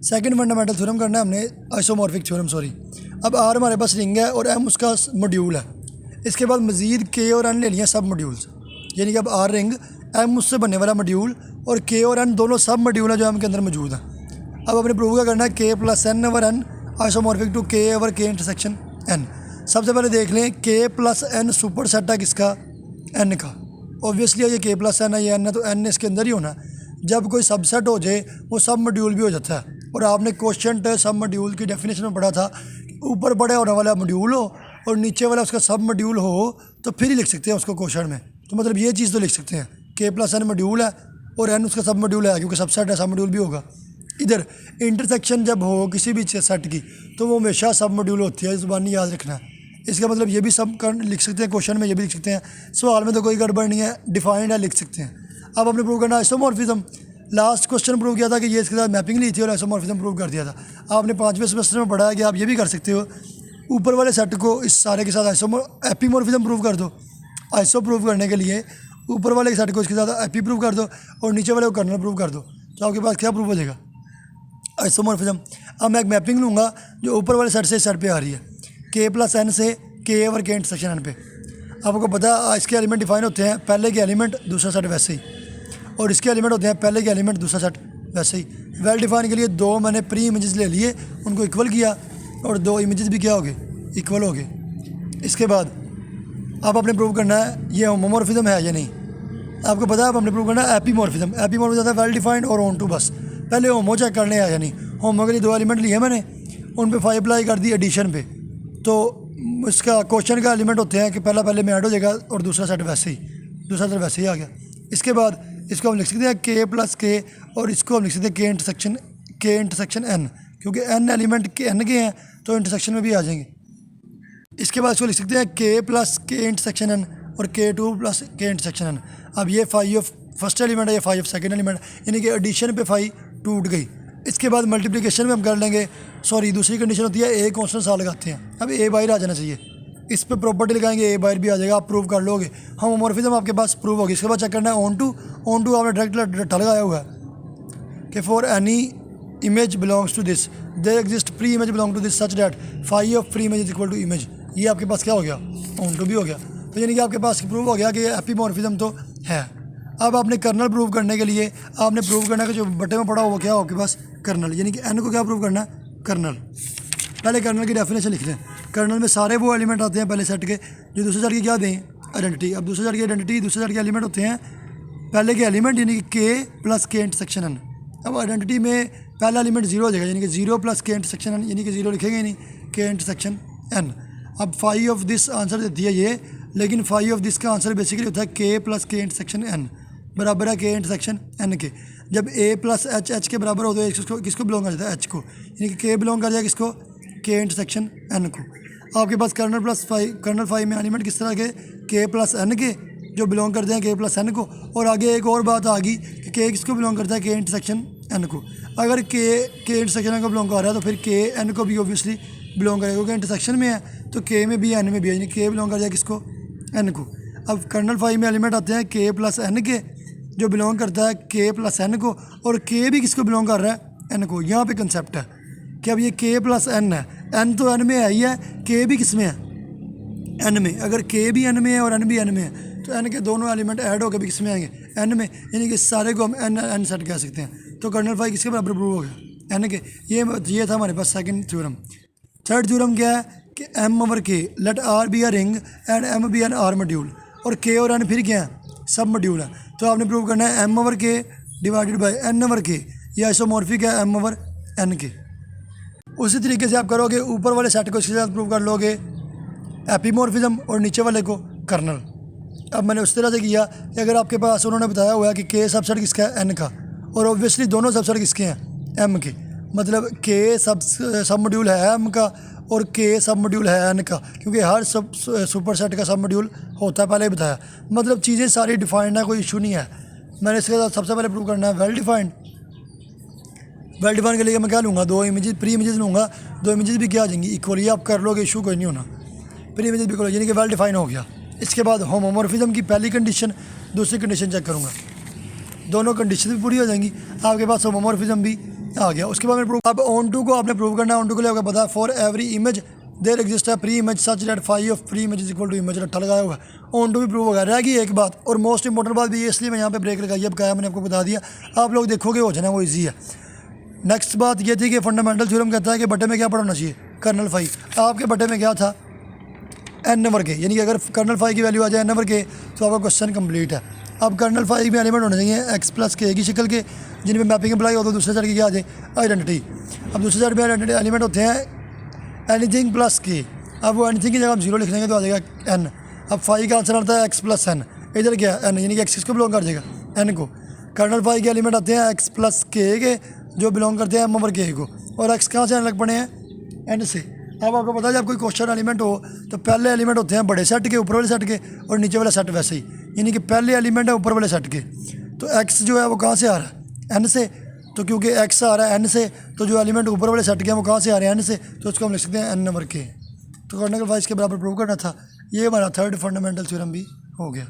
Second fundamental theorem करना है हमने, आइसोमॉर्फिक थ्योरम सॉरी। अब आर हमारे पास रिंग है और एम उसका मॉड्यूल है। इसके बाद मज़ीद के और एन ले लिया सब मॉड्यूल्स, यानी कि अब आर रिंग, एम उससे बनने वाला मॉड्यूल और के और एन दोनों सब मॉड्यूल है जो एम के अंदर मौजूद है। अब अपने प्रूव क्या करना है, K plus N over N isomorphic to K over K intersection N. सबसे पहले देख लें के प्लस एन सुपर सेट है किसका, एन का। ऑब्वियसली ये के प्लस एन है, ये एन है, तो एन इसके अंदर ही होना है। जब कोई सबसेट हो जाए वो सब मॉड्यूल भी हो जाता है। और आपने क्वेश्चन सब मॉड्यूल की डेफिनेशन में पढ़ा था, ऊपर बड़े होने वाला मॉड्यूल हो और नीचे वाला उसका सब मॉड्यूल हो तो फिर ही लिख सकते हैं उसको क्वेश्चन में। तो मतलब ये चीज़ तो लिख सकते हैं, के प्लस एन मॉड्यूल है और एन उसका सब मॉड्यूल है, क्योंकि सबसेट है, सब मॉड्यूल भी होगा। इधर इंटरसेक्शन जब हो किसी भी सेट की तो वो हमेशा सब मॉड्यूल होती है, ज़ुबानी याद रखना है। इसका मतलब ये भी सब लिख सकते हैं क्वेश्चन में, ये भी लिख सकते हैं, सवाल में तो कोई गड़बड़ नहीं है, डिफाइंड है, लिख सकते हैं। अब हमने प्रूव करना आइसोमॉर्फिज्म। लास्ट क्वेश्चन प्रूव किया था कि ये इसके साथ मैपिंग ली थी और आइसोमॉर्फिज्म प्रूव कर दिया था। आपने 5वें सेमेस्टर में पढ़ा है कि आप ये भी कर सकते हो, ऊपर वाले सेट को इस सारे के साथ एपीमॉर्फिज्म प्रूव कर दो। आइसो प्रूव करने के लिए ऊपर वाले सेट को इसके साथ एपी प्रूव कर दो और नीचे वाले को कर्नल प्रूव कर दो, तो आपके पास क्या प्रूव हो जाएगा, आइसोमॉर्फिज्म। अब मैं एक मैपिंग लूँगा जो ऊपर वाले सेट से इस सेट पे आ रही है, के प्लस एन से के ओवर के इंटरसेक्शन एन पे। आपको पता है इसके एलिमेंट डिफाइन होते हैं, पहले के एलिमेंट दूसरा सेट वैसे ही, और इसके एलिमेंट होते हैं पहले के एलिमेंट दूसरा सेट वैसे ही। वेल डिफाइन के लिए दो मैंने प्री इमेजेस ले लिए, उनको इक्वल किया और दो इमेजेस भी क्या हो गए, इक्वल हो गए। इसके बाद अब आपने प्रूव करना है ये होमोमॉर्फिज्म है या नहीं। आपको पता है अब हमने प्रूव करना है एपीमॉर्फिज्म। एपीमॉर्फिज्म वेल डिफाइंड और ऑन टू, बस पहले होमो चेक करने है या नहीं। होमो के लिए दो एलिमेंट लिए मैंने, उन पे 5 अप्लाई कर दी एडिशन पे, तो इसका क्वेश्चन का एलिमेंट होते हैं कि पहले में ऐड हो जाएगा और दूसरा सेट वैसे ही, दूसरा सेट वैसे ही आ गया। इसके बाद इसको हम लिख सकते हैं के प्लस के और इसको हम लिख सकते हैं के इंटरसेक्शन एन, क्योंकि एन एलिमेंट के एन के हैं तो इंटरसेक्शन में भी आ जाएंगे। इसके बाद इसको लिख सकते हैं के प्लस के इंटरसेक्शन एन और के टू प्लस के इंटरसेक्शन एन। अब ये 5 ऑफ फर्स्ट एलिमेंट है, ये 5 ऑफ सेकेंड एलिमेंट, यानी कि एडिशन पे 5 टूट गई। इसके बाद मल्टीप्लिकेशन में हम कर लेंगे, सॉरी दूसरी कंडीशन होती है ए कॉन्स्टेंट साथ लगाते हैं। अब ए बाहर आ जाना चाहिए, इस पर प्रॉपर्टी लगाएंगे ए बाहर भी आ जाएगा, आप प्रूव कर लोगे। होमोमॉर्फिज्म आपके पास प्रूव होगी। इसके बाद चेक करना है ऑन टू आपने डायरेक्ट लगाया हुआ है कि for any image belongs to this there exist pre image belong to this such that 5 of pre image is equal to image. ये आपके पास क्या हो गया, ऑन टू भी हो गया। तो यानी कि आपके पास प्रूव हो गया कि एपीमॉर्फिज्म तो है। अब आपने कर्नल प्रूव करने के लिए आपने प्रूव करना है कि जो बटे में पड़ा हुआ क्या हो आपके पास, कर्नल, यानी कि एन को क्या प्रूव करना है, कर्नल। पहले कर्नल की डेफिनेशन लिख लें। कर्नल में सारे वो एलिमेंट आते हैं पहले सेट के जो दूसरे सेट की क्या दें, आइडेंटिटी। अब दूसरे सेट की आइडेंटिटी, दूसरे सेट के एलिमेंट होते हैं पहले के एलिमेंट, यानी कि के प्लस के इंटरसेक्शन एन। अब आइडेंटिटी में पहला एलिमेंट 0 हो जाएगा, यानी कि 0 प्लस के इंटरसेक्शन एन, यानी कि 0 लिखेंगे ही नहीं, के इंटरसेक्शन एन। अब 5 ऑफ दिस आंसर देती है ये, लेकिन 5 ऑफ दिस का आंसर बेसिकली होता है के प्लस के इंटरसेक्शन एन बराबर है के इंटरसेक्शन एन के। जब ए प्लस एच के बराबर हो तो किसको बिलोंग कर जाता है, एच को, यानी कि के बिलोंग कर जाएगा किसको, के इंटरसेक्शन एन को। आपके पास कर्नल 5 में एलिमेंट किस तरह के प्लस एन के जो बिलोंग करते हैं के प्लस एन को। और आगे एक और बात आ गई कि के किसको बिलोंग करता है, के इंटरसेक्शन एन को। अगर के इंटरसेक्शन एन को बिलोंग कर रहा है तो फिर के एन को भी ऑब्वियसली बिलोंग करेगा, क्योंकि इंटरसेक्शन में है तो के में भी एन में भी है, यानी के बिलोंग कर जाए किसको, एन को। अब कर्नल 5 में एलिमेंट आते हैं के प्लस एन के जो बिलोंग करता है के प्लस एन को, और के भी किसको बिलोंग कर रहा है, एन को। यहाँ पे कंसेप्ट है कि अब ये के प्लस एन है, एन तो एन में है ही है, के भी किस में है, एन में। अगर के भी एन में है और एन भी एन में है तो एन के दोनों एलिमेंट ऐड होकर भी किस में आएंगे, एन में, यानी कि सारे को हम एन सेट कह सकते हैं। तो कर्नल 5 किसके बराबर प्रूव हो गया, एन के। ये था हमारे पास सेकंड थ्योरम। थर्ड थ्योरम क्या है कि M over K let R be a ring and M be an R module, और के और एन फिर क्या है, सब मॉड्यूल है। तो आपने प्रूव करना है एम ओवर के डिवाइडेड बाय एन ओवर के, ये आइसोमॉर्फिक है एम ओवर एन के। उसी तरीके से आप करोगे, ऊपर वाले सेट को इसके साथ प्रूव कर लोगे एपीमॉर्फिज्म और नीचे वाले को कर्नल। अब मैंने उस तरह से किया कि अगर आपके पास उन्होंने बताया हुआ है कि के सबसेट किसका है, एन का, और ऑब्वियसली दोनों सबसेट किसके हैं, एम के, मतलब के सब मॉड्यूल है एम का और के सब मॉड्यूल है एन का, क्योंकि हर सब सुपर सेट का सब मॉड्यूल होता है, पहले ही बताया। मतलब चीज़ें सारी डिफाइंड है, कोई इशू नहीं है। मैंने इसके साथ सबसे पहले प्रूव करना है वेल डिफाइंड। वेल डिफाइन के लिए मैं क्या लूँगा, दो इमेजेस, प्री इमेजेस लूँगा, दो इमेजेस भी क्या आ जाएंगी, इक्वली। आप कर लोगे, इशू कोई नहीं होना, प्री इमेजेस भी इक्वल, यानी कि वेल डिफाइन हो गया। इसके बाद होमोमॉर्फिज्म की पहली कंडीशन, दूसरी कंडीशन चेक करूँगा, दोनों कंडीशन भी पूरी हो जाएंगी, आपके पास होमोमॉर्फिज्म भी आ गया। उसके बाद मैंने प्रूव, अब ऑन टू को आपने प्रूव करना है। ऑन टू के लिए आपको पता है for every image there exist है pre image such that phi of pre image is equal to image, रट्टा लगाया होगा। ऑन टू भी प्रूव होगा। रह गई एक बात, और मोस्ट इंपॉर्टेंट बात भी है, इसलिए मैं यहाँ पे ब्रेक लगाई है। अब क्या है मैंने आपको बता दिया, आप लोग देखोगे हो जाना वो ईजी है। नेक्स्ट बात ये थी कि फंडामेंटल थ्योरम कहता है कि बटे में क्या पढ़ना चाहिए, कर्नल फाई। आपके बटे में क्या था, एन नंबर के, यानी कि अगर कर्नल फाई की वैल्यू आ जाए एन नंबर के तो आपका क्वेश्चन कंप्लीट है। अब कर्नल फाई में एलिमेंट होने चाहिए एक्स प्लस के की शक्ल के, जिनमें मैपिंग अप्लाई हो तो दूसरे साइड की क्या आ जाए, आइडेंटिटी। अब दूसरे साइड में आइडेंटिटी एलिमेंट होते हैं एनीथिंग प्लस के। अब वो एनीथिंग की जगह हम जीरो लिख लेंगे तो आ जाएगा एन। अब फाई का आंसर आता है एक्स प्लस एन, इधर क्या एन, यानी कि एक्स किसको बिलोंग कर जाएगा, एन को। कर्नल फाई के एलिमेंट आते हैं एक्स प्लस के जो बिलोंग करते हैं एम ओवर के को, और एक्स कहाँ से आने लग पड़े हैं, एन से। अब आपको पता है जब कोई क्वेश्चन एलिमेंट हो तो पहले एलिमेंट होते हैं बड़े सेट के, ऊपर वाले सेट के, और नीचे वाला सेट वैसे ही, यानी कि पहले एलिमेंट है ऊपर वाले सेट के। तो एक्स जो है वो कहाँ से आ रहा है, एन से। तो क्योंकि एक्स आ रहा है एन से, तो जो एलिमेंट ऊपर वाले सेट के हैं वो कहाँ से आ रहे हैं, एन से। तो उसको हम लिख सकते हैं एन नंबर के। तो कर्नल फाई के बराबर प्रूव करना था। ये हमारा थर्ड फंडामेंटल थ्योरम भी हो गया।